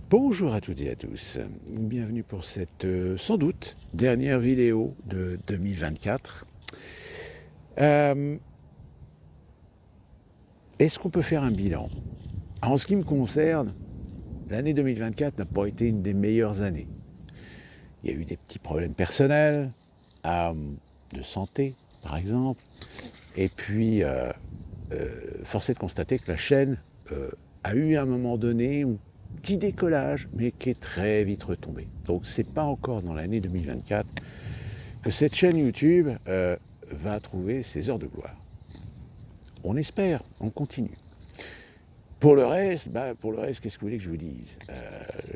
Bonjour à toutes et à tous, bienvenue pour cette sans doute dernière vidéo de 2024. Est-ce qu'on peut faire un bilan? En ce qui me concerne, l'année 2024 n'a pas été une des meilleures années. Il y a eu des petits problèmes personnels, de santé par exemple, et puis force est de constater que la chaîne a eu à un moment donné un petit décollage, mais qui est très vite retombé. Donc c'est pas encore dans l'année 2024 que cette chaîne YouTube va trouver ses heures de gloire. On espère, on continue. Pour le reste, qu'est-ce que vous voulez que je vous dise?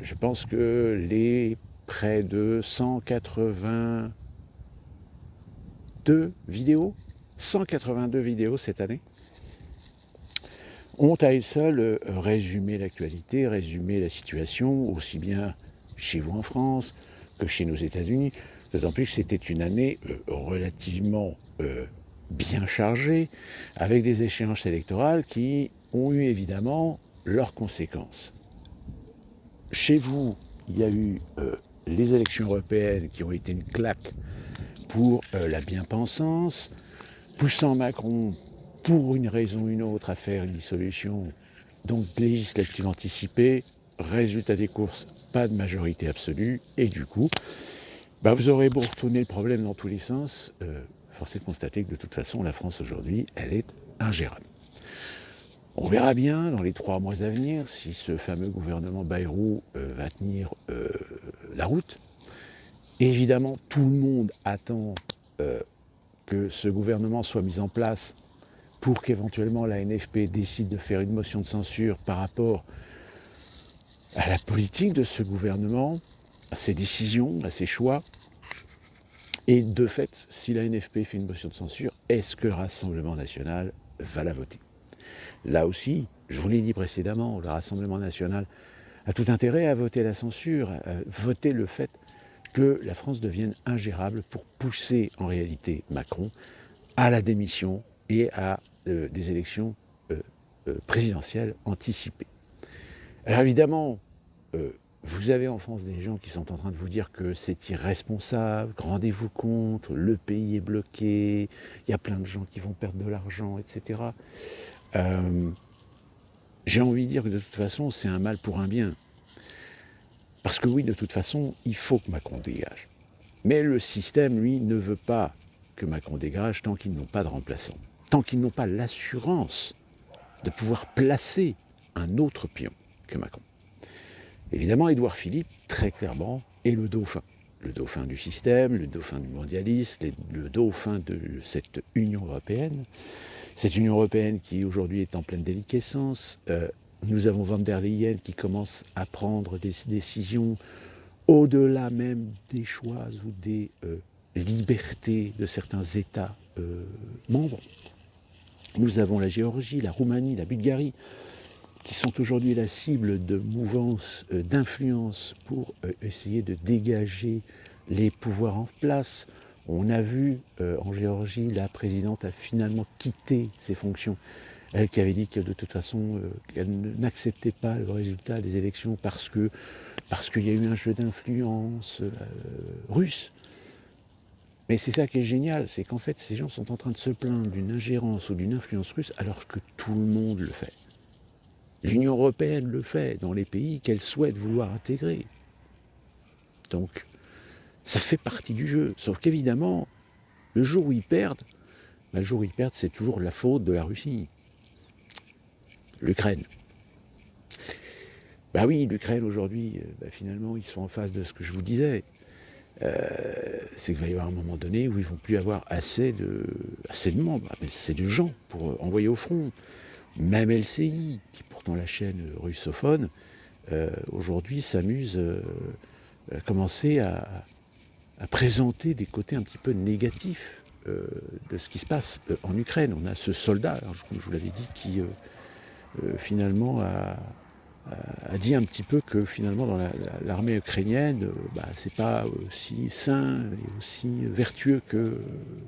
Je pense que les près de 182 vidéos cette année, ont à elles seules résumé l'actualité, résumé la situation, aussi bien chez vous en France que chez nos États-Unis, d'autant plus que c'était une année relativement bien chargée, avec des échéances électorales qui ont eu évidemment leurs conséquences. Chez vous, il y a eu les élections européennes qui ont été une claque pour la bien-pensance, poussant Macron pour une raison ou une autre à faire une dissolution, donc législative anticipée, résultat des courses, pas de majorité absolue, et du coup, vous aurez beau retourner le problème dans tous les sens, force est de constater que de toute façon, la France aujourd'hui, elle est ingérable. On verra bien dans les 3 mois à venir si ce fameux gouvernement Bayrou va tenir la route. Évidemment, tout le monde attend que ce gouvernement soit mis en place pour qu'éventuellement la NFP décide de faire une motion de censure par rapport à la politique de ce gouvernement, à ses décisions, à ses choix. Et de fait, si la NFP fait une motion de censure, est-ce que le Rassemblement national va la voter? Là aussi, je vous l'ai dit précédemment, le Rassemblement national a tout intérêt à voter la censure, à voter le fait que la France devienne ingérable pour pousser en réalité Macron à la démission et à des élections présidentielles anticipées. Alors évidemment, vous avez en France des gens qui sont en train de vous dire que c'est irresponsable, rendez-vous compte, le pays est bloqué, il y a plein de gens qui vont perdre de l'argent, etc. J'ai envie de dire que de toute façon, c'est un mal pour un bien. Parce que oui, de toute façon, il faut que Macron dégage. Mais le système, lui, ne veut pas que Macron dégage tant qu'ils n'ont pas de remplaçant, tant qu'ils n'ont pas l'assurance de pouvoir placer un autre pion que Macron. Évidemment, Édouard Philippe, très clairement, est le dauphin. Le dauphin du système, le dauphin du mondialisme, le dauphin de cette Union européenne. Cette Union européenne qui aujourd'hui est en pleine déliquescence. Nous avons von der Leyen qui commence à prendre des décisions au-delà même des choix ou des libertés de certains États membres. Nous avons la Géorgie, la Roumanie, la Bulgarie, qui sont aujourd'hui la cible de mouvances d'influence pour essayer de dégager les pouvoirs en place. On a vu en Géorgie, la présidente a finalement quitté ses fonctions. Elle qui avait dit que de toute façon, qu'elle n'acceptait pas le résultat des élections parce qu'il y a eu un jeu d'influence russe. Mais c'est ça qui est génial, c'est qu'en fait, ces gens sont en train de se plaindre d'une ingérence ou d'une influence russe alors que tout le monde le fait. L'Union européenne le fait dans les pays qu'elle souhaite vouloir intégrer. Donc, ça fait partie du jeu. Sauf qu'évidemment, le jour où ils perdent, c'est toujours la faute de la Russie. L'Ukraine. Oui, l'Ukraine aujourd'hui, finalement, ils sont en face de ce que je vous disais. C'est qu'il va y avoir un moment donné où ils ne vont plus avoir assez de membres, assez de gens pour envoyer au front. Même LCI, qui est pourtant la chaîne russophone, aujourd'hui s'amuse à commencer à présenter des côtés un petit peu négatifs de ce qui se passe en Ukraine. On a ce soldat, comme je vous l'avais dit, qui finalement a dit un petit peu que finalement dans l'armée ukrainienne, c'est pas aussi sain et aussi vertueux que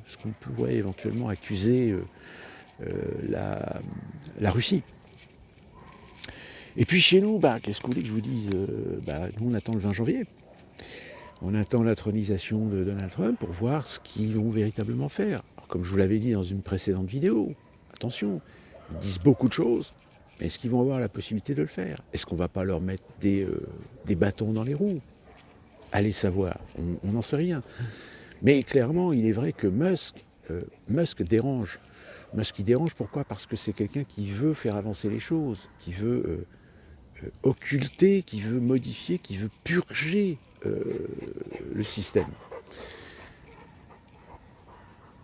ce qu'on pourrait éventuellement accuser la Russie. Et puis chez nous, qu'est-ce que vous voulez que je vous dise nous, on attend le 20 janvier. On attend l'intronisation de Donald Trump pour voir ce qu'ils vont véritablement faire. Alors, comme je vous l'avais dit dans une précédente vidéo, attention, ils disent beaucoup de choses, mais est-ce qu'ils vont avoir la possibilité de le faire? Est-ce qu'on ne va pas leur mettre des bâtons dans les roues? Allez savoir, on n'en sait rien. Mais clairement, il est vrai que Musk dérange. Musk, il dérange, pourquoi? Parce que c'est quelqu'un qui veut faire avancer les choses, qui veut occulter, qui veut modifier, qui veut purger le système.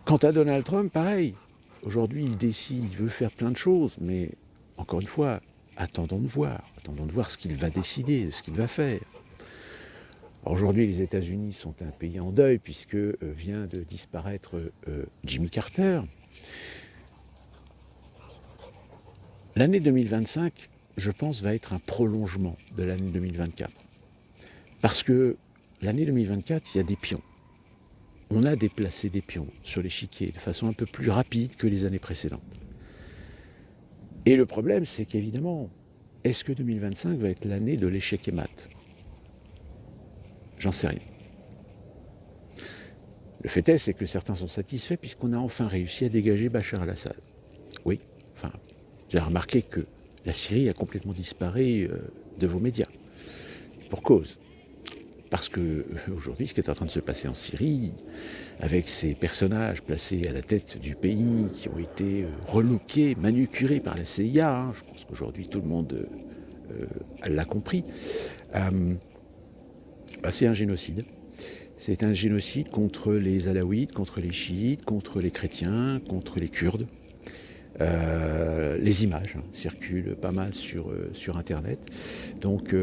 Quant à Donald Trump, pareil. Aujourd'hui, il décide, il veut faire plein de choses, mais encore une fois, attendons de voir ce qu'il va décider, ce qu'il va faire. Aujourd'hui, les États-Unis sont un pays en deuil puisque vient de disparaître Jimmy Carter. L'année 2025, je pense, va être un prolongement de l'année 2024. Parce que l'année 2024, il y a des pions. On a déplacé des pions sur l'échiquier de façon un peu plus rapide que les années précédentes. Et le problème, c'est qu'évidemment, est-ce que 2025 va être l'année de l'échec et mat? J'en sais rien. Le fait est, c'est que certains sont satisfaits puisqu'on a enfin réussi à dégager Bachar el-Assad. Oui, j'ai remarqué que la Syrie a complètement disparu de vos médias. Pour cause. Parce que aujourd'hui, ce qui est en train de se passer en Syrie, avec ces personnages placés à la tête du pays, qui ont été relookés, manucurés par la CIA, je pense qu'aujourd'hui tout le monde l'a compris, c'est un génocide. C'est un génocide contre les alaouites, contre les chiites, contre les chrétiens, contre les Kurdes. Les images circulent pas mal sur Internet. Donc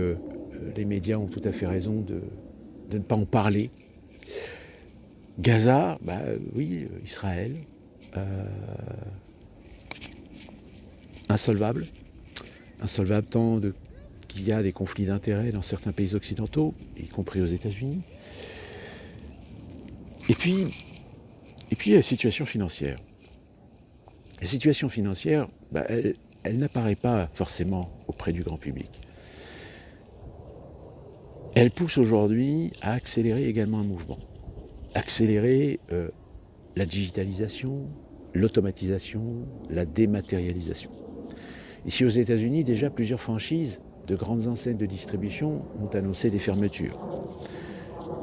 les médias ont tout à fait raison de ne pas en parler. Gaza, oui, Israël, insolvable tant qu'il y a des conflits d'intérêts dans certains pays occidentaux, y compris aux États-Unis. Et puis la situation financière. La situation financière, elle n'apparaît pas forcément auprès du grand public. Elle pousse aujourd'hui à accélérer également un mouvement. Accélérer la digitalisation, l'automatisation, la dématérialisation. Ici aux États-Unis, déjà plusieurs franchises de grandes enseignes de distribution ont annoncé des fermetures.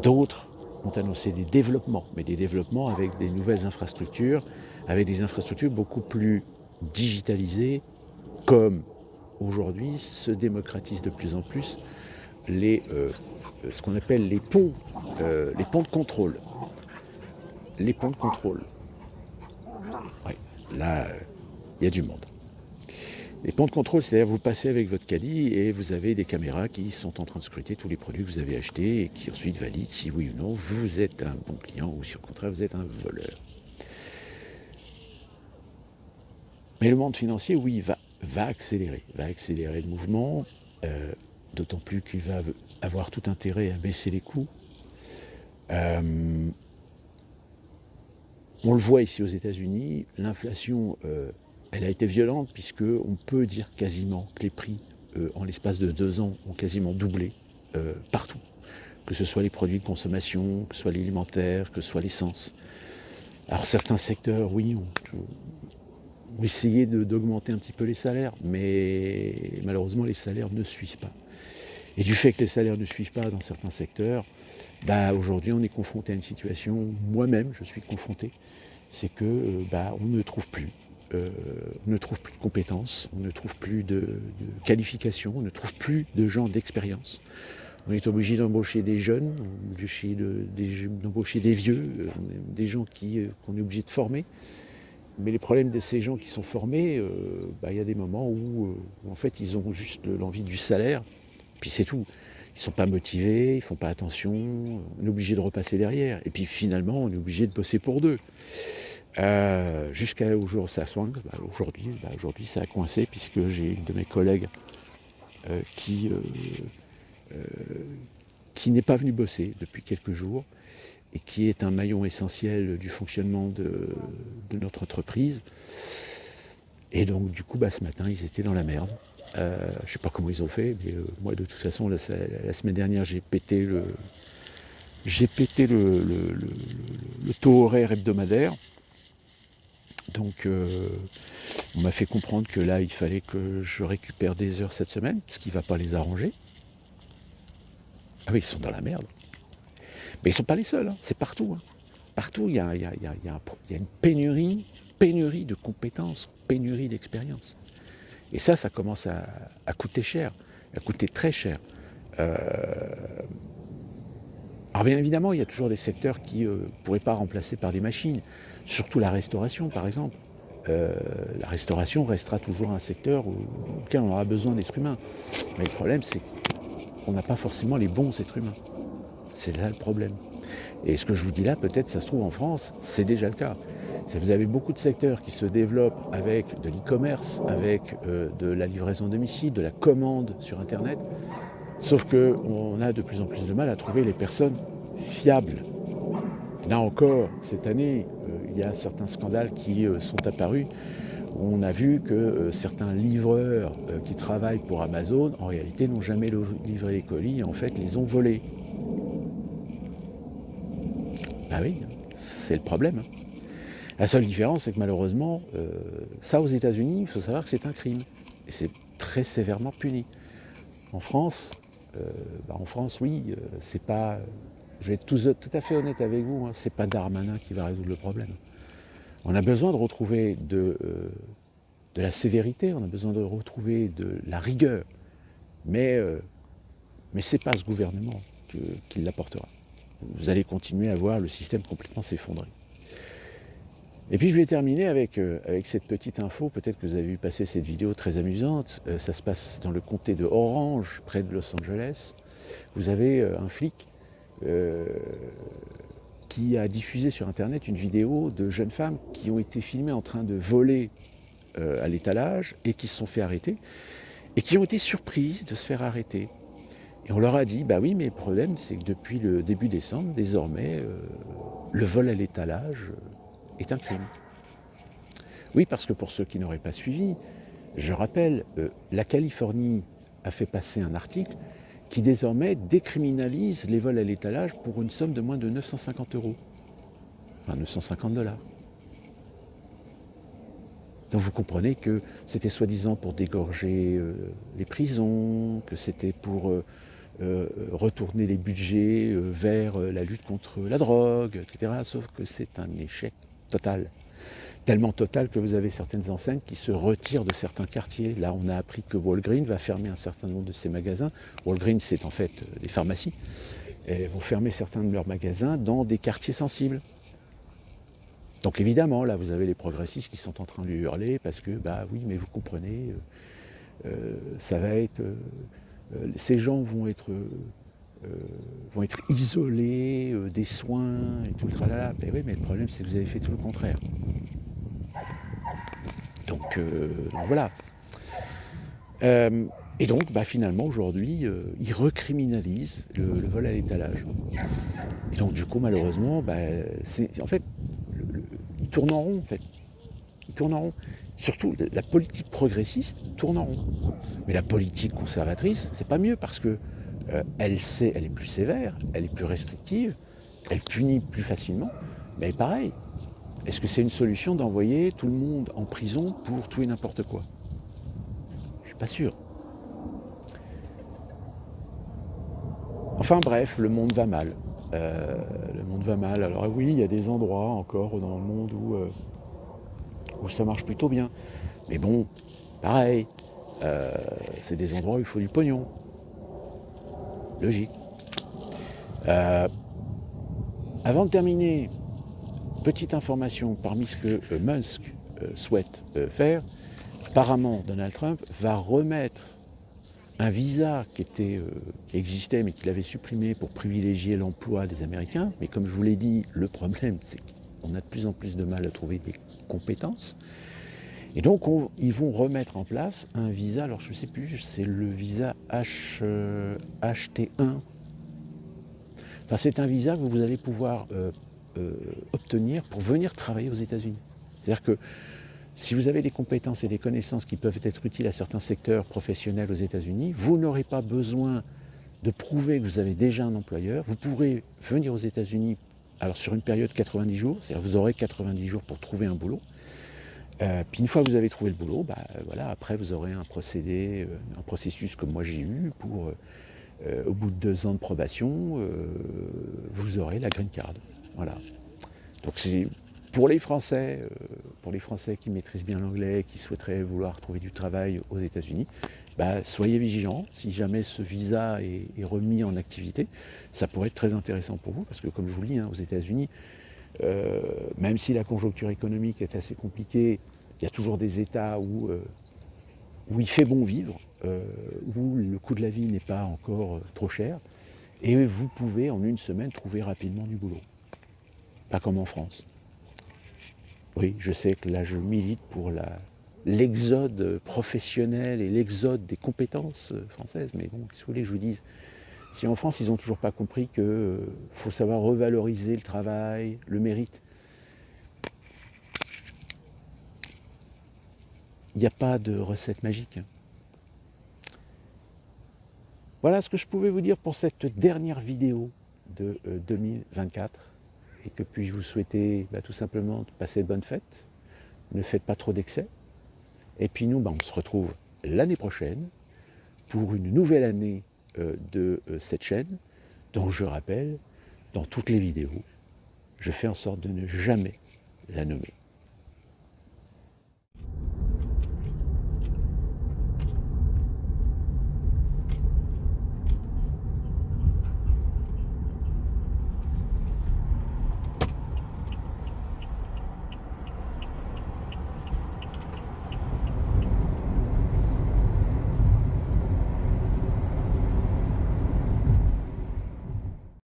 D'autres ont annoncé des développements, mais des développements avec des nouvelles infrastructures, avec des infrastructures beaucoup plus digitalisées, comme aujourd'hui se démocratisent de plus en plus ce qu'on appelle les ponts de contrôle. Les ponts de contrôle. Oui, là, il y a du monde. Les ponts de contrôle, c'est-à-dire vous passez avec votre caddie et vous avez des caméras qui sont en train de scruter tous les produits que vous avez achetés et qui ensuite valident si oui ou non vous êtes un bon client ou si au contraire vous êtes un voleur. Mais le monde financier, oui, va accélérer le mouvement, d'autant plus qu'il va avoir tout intérêt à baisser les coûts. On le voit ici aux États-Unis, l'inflation, elle a été violente puisqu'on peut dire quasiment que les prix, en l'espace de 2 ans, ont quasiment doublé partout. Que ce soit les produits de consommation, que ce soit l'alimentaire, que ce soit l'essence. Alors certains secteurs, oui, ont essayé d'augmenter un petit peu les salaires, mais malheureusement les salaires ne suivent pas. Et du fait que les salaires ne suivent pas dans certains secteurs, aujourd'hui on est confronté à une situation, moi-même je suis confronté, c'est que on ne trouve plus. On ne trouve plus de compétences, on ne trouve plus de qualifications, on ne trouve plus de gens d'expérience. On est obligé d'embaucher des jeunes, d'embaucher des vieux, des gens qu'on est obligé de former. Mais les problèmes de ces gens qui sont formés, y a des moments où en fait ils ont juste l'envie du salaire, puis c'est tout. Ils ne sont pas motivés, ils ne font pas attention, on est obligé de repasser derrière. Et puis finalement, on est obligé de bosser pour deux. Jusqu'au jour où ça swing, aujourd'hui ça a coincé puisque j'ai une de mes collègues qui n'est pas venue bosser depuis quelques jours et qui est un maillon essentiel du fonctionnement de notre entreprise. Et donc du coup ce matin ils étaient dans la merde. Je ne sais pas comment ils ont fait, mais moi de toute façon, la semaine dernière, j'ai pété le taux horaire hebdomadaire. Donc on m'a fait comprendre que là, il fallait que je récupère des heures cette semaine, ce qui ne va pas les arranger. Ah oui, ils sont dans la merde. Mais ils ne sont pas les seuls, hein. C'est partout. Hein. Partout, il y a une pénurie de compétences, pénurie d'expérience. Et ça commence à coûter cher, à coûter très cher. Alors bien évidemment, il y a toujours des secteurs qui ne pourraient pas remplacer par des machines, surtout la restauration par exemple. La restauration restera toujours un secteur auquel on aura besoin d'êtres humains. Mais le problème, c'est qu'on n'a pas forcément les bons êtres humains. C'est là le problème. Et ce que je vous dis là, peut-être ça se trouve en France, c'est déjà le cas. Si vous avez beaucoup de secteurs qui se développent avec de l'e-commerce, avec de la livraison à domicile, de la commande sur Internet, sauf qu'on a de plus en plus de mal à trouver les personnes fiables. Là encore, cette année, il y a certains scandales qui sont apparus. On a vu que certains livreurs qui travaillent pour Amazon, en réalité, n'ont jamais livré les colis et en fait les ont volés. Ah oui, c'est le problème. La seule différence, c'est que malheureusement, ça aux États-Unis, il faut savoir que c'est un crime. Et c'est très sévèrement puni. En France, oui, c'est pas. Je vais être tout à fait honnête avec vous, hein, c'est pas Darmanin qui va résoudre le problème. On a besoin de retrouver de la sévérité, on a besoin de retrouver de la rigueur. Mais c'est pas ce gouvernement qui l'apportera. Vous allez continuer à voir le système complètement s'effondrer. Et puis je vais terminer avec cette petite info, peut-être que vous avez vu passer cette vidéo très amusante, ça se passe dans le comté de Orange, près de Los Angeles. Vous avez un flic qui a diffusé sur internet une vidéo de jeunes femmes qui ont été filmées en train de voler à l'étalage et qui se sont fait arrêter, et qui ont été surprises de se faire arrêter. Et on leur a dit, bah oui, mais le problème c'est que depuis le début décembre, désormais, le vol à l'étalage est un crime. Oui, parce que pour ceux qui n'auraient pas suivi, je rappelle, la Californie a fait passer un article qui désormais décriminalise les vols à l'étalage pour une somme de moins de 950 €. Enfin, 950 $. Donc vous comprenez que c'était soi-disant pour dégorger les prisons, que c'était pour retourner les budgets vers la lutte contre la drogue, etc. Sauf que c'est un échec total. Tellement total que vous avez certaines enseignes qui se retirent de certains quartiers. Là, on a appris que Walgreens va fermer un certain nombre de ses magasins. Walgreens, c'est en fait des pharmacies. Elles vont fermer certains de leurs magasins dans des quartiers sensibles. Donc évidemment, là, vous avez les progressistes qui sont en train de lui hurler parce que, bah oui, mais vous comprenez, ça va être... ces gens vont être isolés des soins et tout le tralala. Mais oui, mais le problème, c'est que vous avez fait tout le contraire. Donc voilà. Et donc, finalement, aujourd'hui, ils recriminalisent le vol à l'étalage. Et donc, du coup, malheureusement, en fait, ils tournent en rond, en fait. Ils tournent en rond. Surtout, la politique progressiste tourne en rond. Mais la politique conservatrice, c'est pas mieux, parce que elle est plus sévère, elle est plus restrictive, elle punit plus facilement, mais pareil. Est-ce que c'est une solution d'envoyer tout le monde en prison pour tout et n'importe quoi? Je suis pas sûr. Enfin bref, le monde va mal. Le monde va mal. Alors oui, il y a des endroits encore dans le monde où ça marche plutôt bien. Mais bon, pareil, c'est des endroits où il faut du pognon. Logique. Avant de terminer, petite information parmi ce que Musk souhaite faire. Apparemment, Donald Trump va remettre un visa qui existait mais qu'il avait supprimé pour privilégier l'emploi des Américains. Mais comme je vous l'ai dit, le problème, c'est qu'on a de plus en plus de mal à trouver des compétences. Et donc, ils vont remettre en place un visa, alors je ne sais plus, c'est le visa HT1. Enfin, c'est un visa que vous allez pouvoir obtenir pour venir travailler aux États-Unis. C'est-à-dire que Si vous avez des compétences et des connaissances qui peuvent être utiles à certains secteurs professionnels aux États-Unis, vous n'aurez pas besoin de prouver que vous avez déjà un employeur. Vous pourrez venir aux États-Unis alors sur une période de 90 jours, c'est-à-dire vous aurez 90 jours pour trouver un boulot. Puis une fois que vous avez trouvé le boulot, voilà, après vous aurez un procédé, un processus comme moi j'ai eu pour, au bout de 2 ans de probation, vous aurez la green card. Voilà. Donc c'est pour les Français qui maîtrisent bien l'anglais, qui souhaiteraient vouloir trouver du travail aux États-Unis, soyez vigilants. Si jamais ce visa est remis en activité, ça pourrait être très intéressant pour vous, parce que comme je vous le dis, aux États-Unis, même si la conjoncture économique est assez compliquée, il y a toujours des États où il fait bon vivre, où le coût de la vie n'est pas encore trop cher, et vous pouvez en une semaine trouver rapidement du boulot. Pas comme en France. Oui, je sais que là je milite pour l'exode professionnel et l'exode des compétences françaises, mais bon, qu'est-ce que vous voulez que je vous dise? Si en France ils n'ont toujours pas compris qu'il faut savoir revaloriser le travail, le mérite, il n'y a pas de recette magique. Voilà ce que je pouvais vous dire pour cette dernière vidéo de 2024. Et que puis-je vous souhaiter tout simplement de passer de bonnes fêtes. Ne faites pas trop d'excès. Et puis nous, on se retrouve l'année prochaine pour une nouvelle année de cette chaîne, dont je rappelle, dans toutes les vidéos, je fais en sorte de ne jamais la nommer.